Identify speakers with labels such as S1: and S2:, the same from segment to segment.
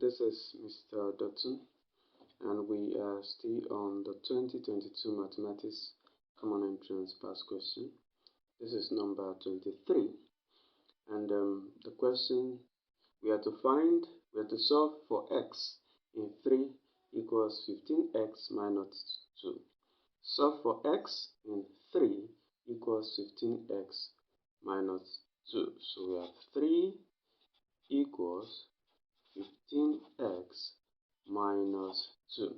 S1: this is Mr. Dutton, and we are still on the 2022 Mathematics Common Entrance Past Question. This is number 23, and the question we have to solve for x in 3 equals 15x minus 2. Solve for x in 3 equals 15x minus 2. So we have 3 equals 15x minus 2.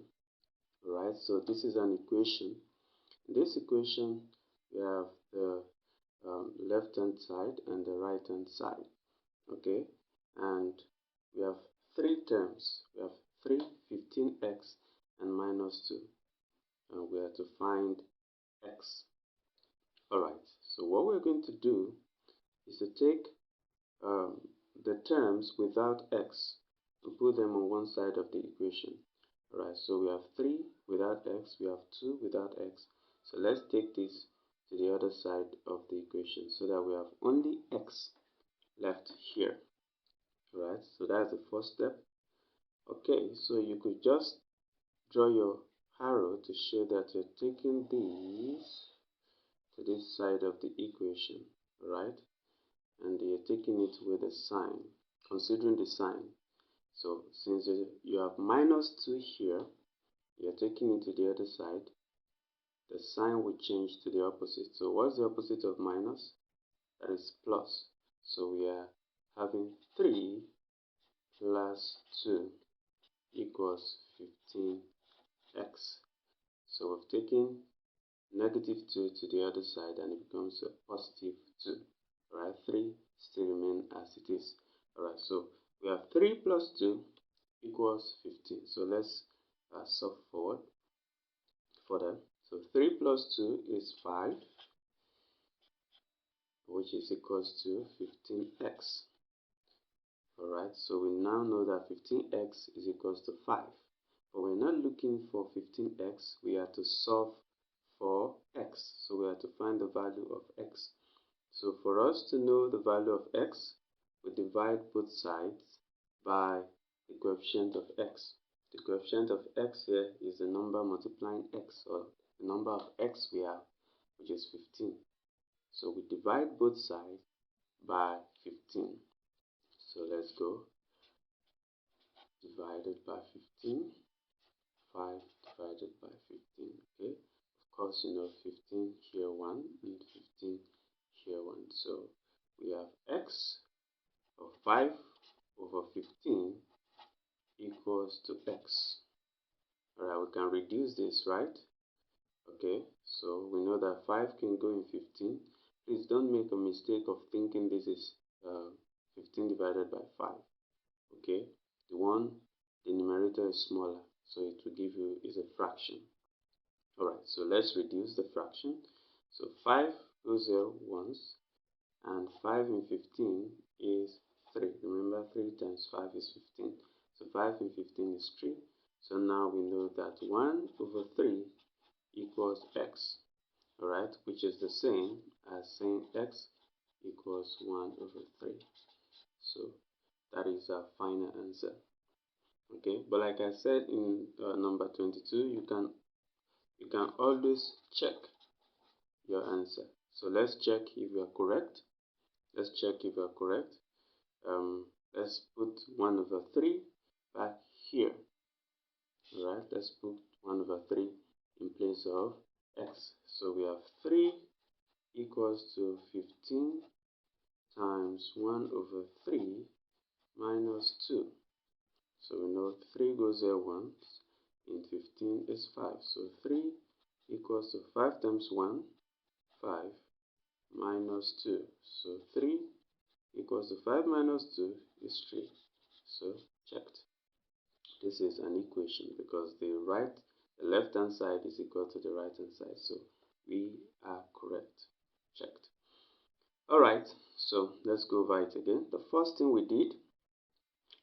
S1: Right, so this is an equation. In this equation, we have the left hand side and the right hand side. Okay, and we have three terms. We have 3, 15x, and minus 2. And we have to find x. Alright, so what we're going to do is to take the terms without x and put them on one side of the equation. Alright, so we have 3 without x, we have 2 without x. So let's take this to the other side of the equation so that we have only x left here. Alright, so that's the first step. Okay, so you could just draw your arrow to show that you're taking these to this side of the equation. Alright, and you're taking it with a sign, considering the sign. So since you have minus 2 here, you're taking it to the other side, the sign will change to the opposite. So what's the opposite of minus? That is plus. So we are having 3 plus 2 equals 15x. So we've taken negative 2 to the other side and it becomes a positive 2. Alright, 3 still remain as it is. Alright, so we have 3 plus 2 equals 15. So let's solve forward for them. So 3 plus 2 is 5, which is equals to 15x. Alright, so we now know that 15x is equals to 5. But we're not looking for 15x, we have to solve for x. So we have to find the value of x. So for us to know the value of x, we divide both sides by the coefficient of x. The coefficient of x here is the number multiplying x, or the number of x we have, which is 15. So we divide both sides by 15. So let's go. Divided by 15. 5 divided by 15. Okay. Of course, you know 15 here 1 and 15 here 1. So we have x of 5 over 15 equals to x. Alright, we can reduce this, right? Okay, so we know that 5 can go in 15. Please don't make a mistake of thinking this is 15 divided by 5. Okay, the numerator is smaller, so it will give you is a fraction. Alright, so let's reduce the fraction. So 5 goes there once, and 5 in 15 is 3. Remember, 3 times 5 is 15. So 5 in 15 is 3. So now we know that 1 over 3 equals x. Alright, which is the same as saying x equals 1 over 3. So that is our final answer. Okay, but like I said in number 22, you can always check your answer. So let's check if you are correct. Let's check if you are correct. Let's put 1 over 3 back here. Alright, let's put 1 over 3 in place of x. So we have 3 equals to 15 times 1 over 3 minus 2. So we know 3 goes there once, in 15 is 5. So 3 equals to 5 times 1, 5, minus 2. So 3 equals to 5 minus 2 is 3. So checked. This is an equation because the left hand side is equal to the right hand side. So we are correct. Checked. Alright, so let's go over it again. The first thing we did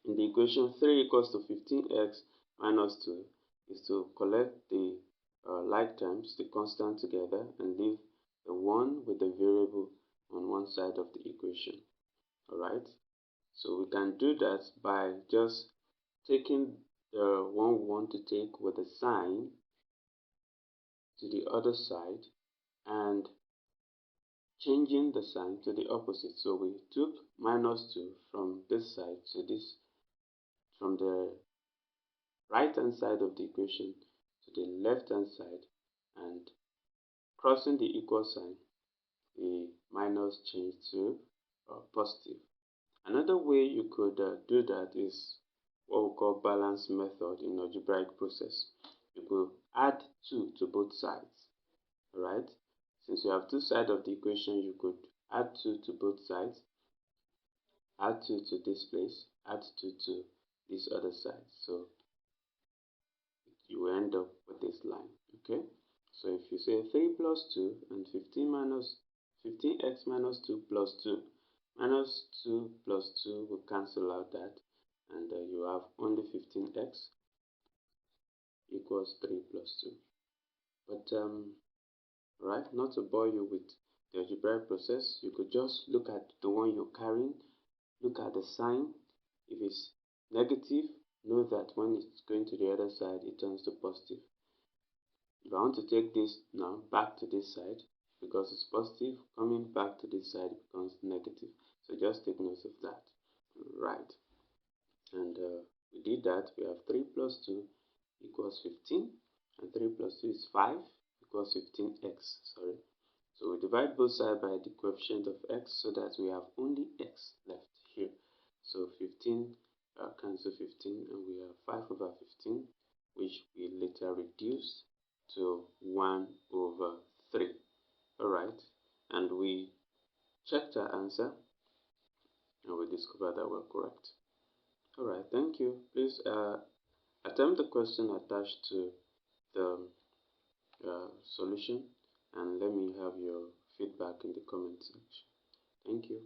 S1: in the equation 3 equals to 15x minus 2 is to collect the like terms, the constant together, and leave the 1 with the variable on one side of the equation. Alright, so we can do that by just taking the one we want to take with a sign to the other side and changing the sign to the opposite. So we took -2 from this side to this, from the right hand side of the equation to the left hand side, and crossing the equal sign, the minus changed to positive. Another way you could do that is what we call balance method in algebraic process. You could add 2 to both sides. Alright, since you have two sides of the equation, you could add 2 to both sides, add 2 to this place, add 2 to this other side. So you will end up with this line. Okay, so if you say 3 plus 2 and 15x minus 2 plus 2, minus 2 plus 2 will cancel out that, and you have only 15x equals 3 plus 2. But right, not to bore you with the algebraic process, you could just look at the one you're carrying, look at the sign. If it's negative, know that when it's going to the other side, it turns to positive. If I want to take this now back to this side, because it's positive, coming back to this side becomes negative. So just take note of that. Right. And we did that. We have 3 plus 2 equals 15. And 3 plus 2 is 5 equals 15x. Sorry. So we divide both sides by the coefficient of x so that we have only x left here. So 15 cancel 15, and we have 5 over 15, which we later reduced to 1 over 3. Alright, and we checked our answer and we discovered that we're correct. Alright, thank you. Please attempt the question attached to the solution, and let me have your feedback in the comment section. Thank you.